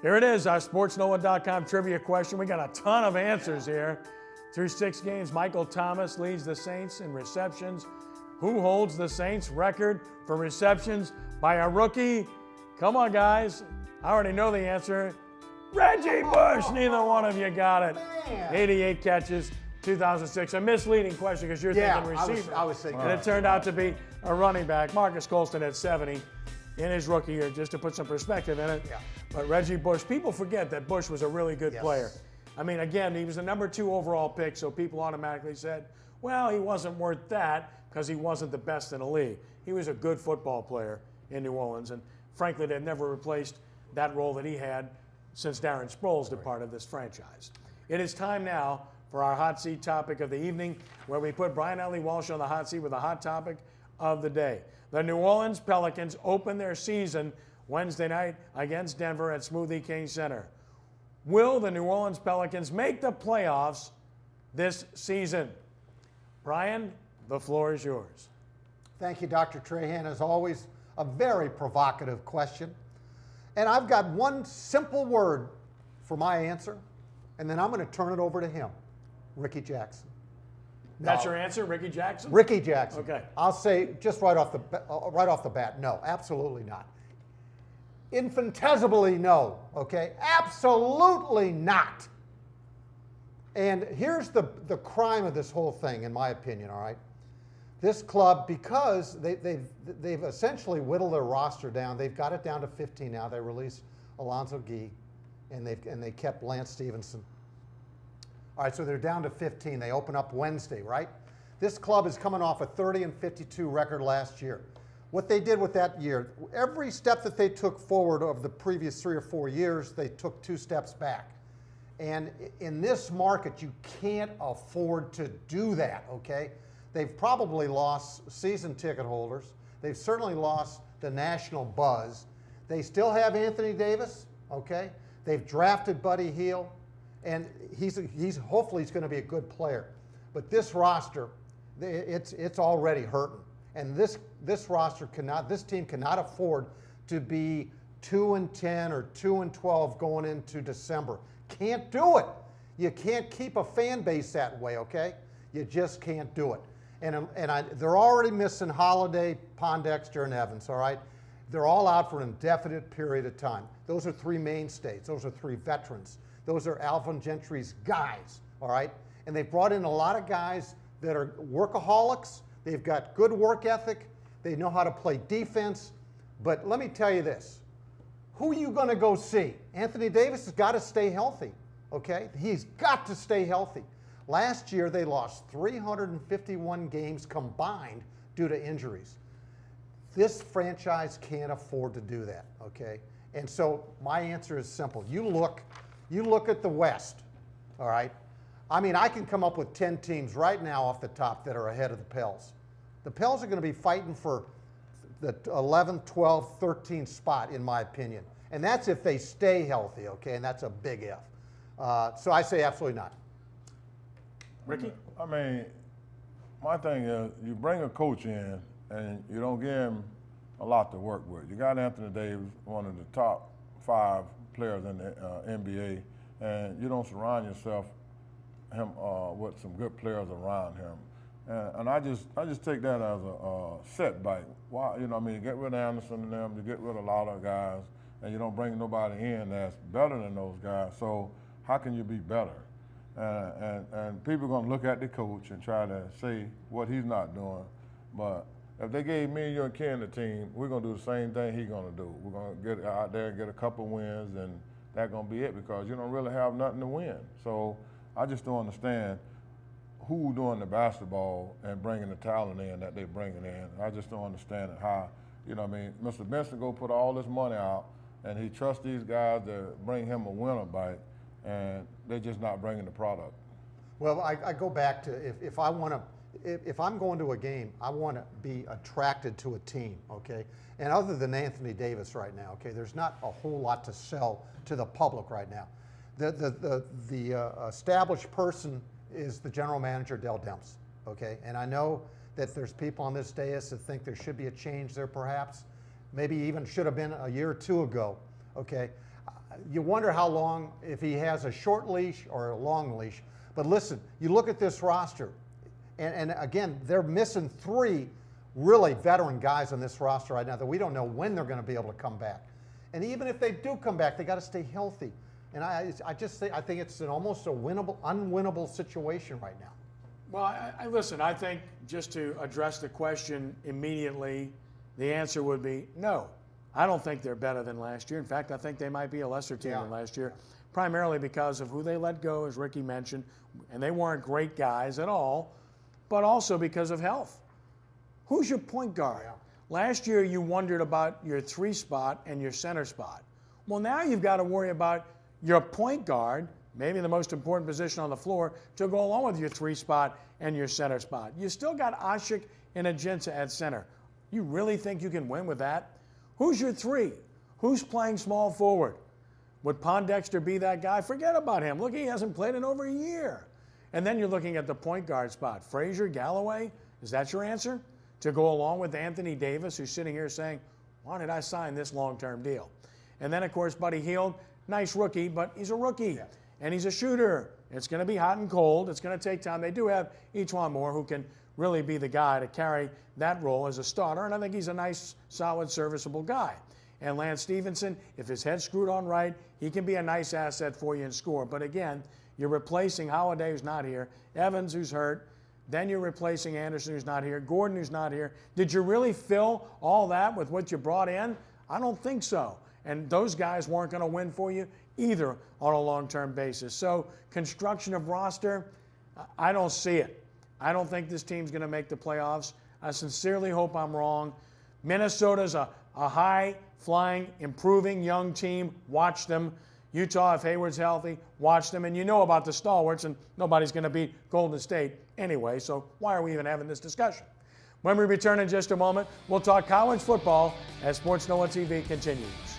Here it is, our sportsNOLA.com trivia question. We got a ton of answers here. Through 6 games, Michael Thomas leads the Saints in receptions. Who holds the Saints record for receptions by a rookie? Come on, guys. I already know the answer. Reggie Bush. Neither one of you got it. 88 catches, 2006. A misleading question because you're thinking receiver. I was thinking. And it turned out to be a running back. Marcus Colston had 70 in his rookie year, just to put some perspective in it. Yeah. But Reggie Bush, people forget that Bush was a really good player. I mean, again, he was the number 2 overall pick, so people automatically said, well, he wasn't worth that because he wasn't the best in the league. He was a good football player in New Orleans, and frankly, they've never replaced that role that he had since Darren Sproles departed this franchise. It is time now for our hot seat topic of the evening, where we put Brian Ellie Walsh on the hot seat with the hot topic of the day. The New Orleans Pelicans open their season Wednesday night against Denver at Smoothie King Center. Will the New Orleans Pelicans make the playoffs this season? Brian, the floor is yours. Thank you, Dr. Trahan. As always, a very provocative question. And I've got one simple word for my answer, and then I'm going to turn it over to him, Ricky Jackson. That's your answer, Ricky Jackson? Ricky Jackson. Okay. I'll say just right off the bat, no, absolutely not. Infinitesimally no, okay? Absolutely not. And here's the crime of this whole thing, in my opinion, all right? This club, because they've essentially whittled their roster down, they've got it down to 15 now. They released Alonzo Gee, and they kept Lance Stevenson. All right, so they're down to 15. They open up Wednesday, right? This club is coming off a 30-52 record last year. What they did with that year, every step that they took forward of the previous 3 or 4 years, they took 2 steps back. And in this market, you can't afford to do that, okay? They've probably lost season ticket holders. They've certainly lost the national buzz. They still have Anthony Davis, okay? They've drafted Buddy Hield, and he's hopefully he's going to be a good player. But this roster, it's already hurting. And this team cannot afford to be 2-10 or 2-12 going into December. Can't do it. You can't keep a fan base that way, okay? You just can't do it. And they're already missing Holiday, Pondexter, and Evans, all right? They're all out for an indefinite period of time. Those are 3 mainstays. Those are 3 veterans. Those are Alvin Gentry's guys, all right? And they've brought in a lot of guys that are workaholics. They've got good work ethic. They know how to play defense. But let me tell you this. Who are you going to go see? Anthony Davis has got to stay healthy, okay? He's got to stay healthy. Last year, they lost 351 games combined due to injuries. This franchise can't afford to do that, okay? And so my answer is simple. You look at the West, all right? I mean, I can come up with 10 teams right now off the top that are ahead of the Pels. The Pels are going to be fighting for the 11th, 12th, 13th spot, in my opinion. And that's if they stay healthy, okay? And that's a big if. So I say absolutely not. Ricky? I mean, my thing is, you bring a coach in and you don't give him a lot to work with. You got Anthony Davis, one of the top 5 players in the NBA, and you don't surround yourself with some good players around him. And I just take that as a setback. Why, you know, I mean, you get rid of Anderson and them, you get rid of a lot of guys, and you don't bring nobody in that's better than those guys. So how can you be better? And people are going to look at the coach and try to say what he's not doing. But if they gave me and you and Ken the team, we're going to do the same thing he's going to do. We're going to get out there and get a couple wins, and that's going to be it, because you don't really have nothing to win. So I just don't understand who doing the basketball and bringing the talent in that they're bringing in. I just don't understand it, how, you know what I mean, Mr. Benson go put all this money out, and he trusts these guys to bring him a winner bike, and they're just not bringing the product. Well, I go back to if I'm going to a game, I want to be attracted to a team, okay? And other than Anthony Davis right now, okay, there's not a whole lot to sell to the public right now. The established person is the general manager, Dell Demps, okay? And I know that there's people on this dais that think there should be a change there perhaps. Maybe even should have been a year or 2 ago, okay? you wonder how long, if he has a short leash or a long leash. But listen, you look at this roster, and again, they're missing 3 really veteran guys on this roster right now that we don't know when they're going to be able to come back. And even if they do come back, they got to stay healthy. And I think it's almost a unwinnable situation right now. Well, I listen, I think just to address the question immediately, the answer would be no. I don't think they're better than last year. In fact, I think they might be a lesser team than last year, primarily because of who they let go, as Ricky mentioned, and they weren't great guys at all, but also because of health. Who's your point guard? Yeah. Last year, you wondered about your 3 spot and your center spot. Well, now you've got to worry about your point guard, maybe the most important position on the floor, to go along with your 3 spot and your center spot. You still got Ashik and Ajinça at center. You really think you can win with that? Who's your 3? Who's playing small forward? Would Pondexter be that guy? Forget about him. Look, he hasn't played in over a year. And then you're looking at the point guard spot. Frazier, Galloway, is that your answer? To go along with Anthony Davis, who's sitting here saying, why did I sign this long-term deal? And then, of course, Buddy Hield, nice rookie, but he's a rookie. Yeah. And he's a shooter. It's going to be hot and cold. It's going to take time. They do have E'Twaun Moore, who can really be the guy to carry that role as a starter, and I think he's a nice, solid, serviceable guy. And Lance Stevenson, if his head's screwed on right, he can be a nice asset for you and score. But again, you're replacing Holiday, who's not here, Evans, who's hurt, then you're replacing Anderson, who's not here, Gordon, who's not here. Did you really fill all that with what you brought in? I don't think so. And those guys weren't going to win for you either on a long-term basis. So construction of roster, I don't see it. I don't think this team's going to make the playoffs. I sincerely hope I'm wrong. Minnesota's a high-flying, improving young team. Watch them. Utah, if Hayward's healthy, watch them. And you know about the stalwarts, and nobody's going to beat Golden State anyway, so why are we even having this discussion? When we return in just a moment, we'll talk college football as Sports NOLA TV continues.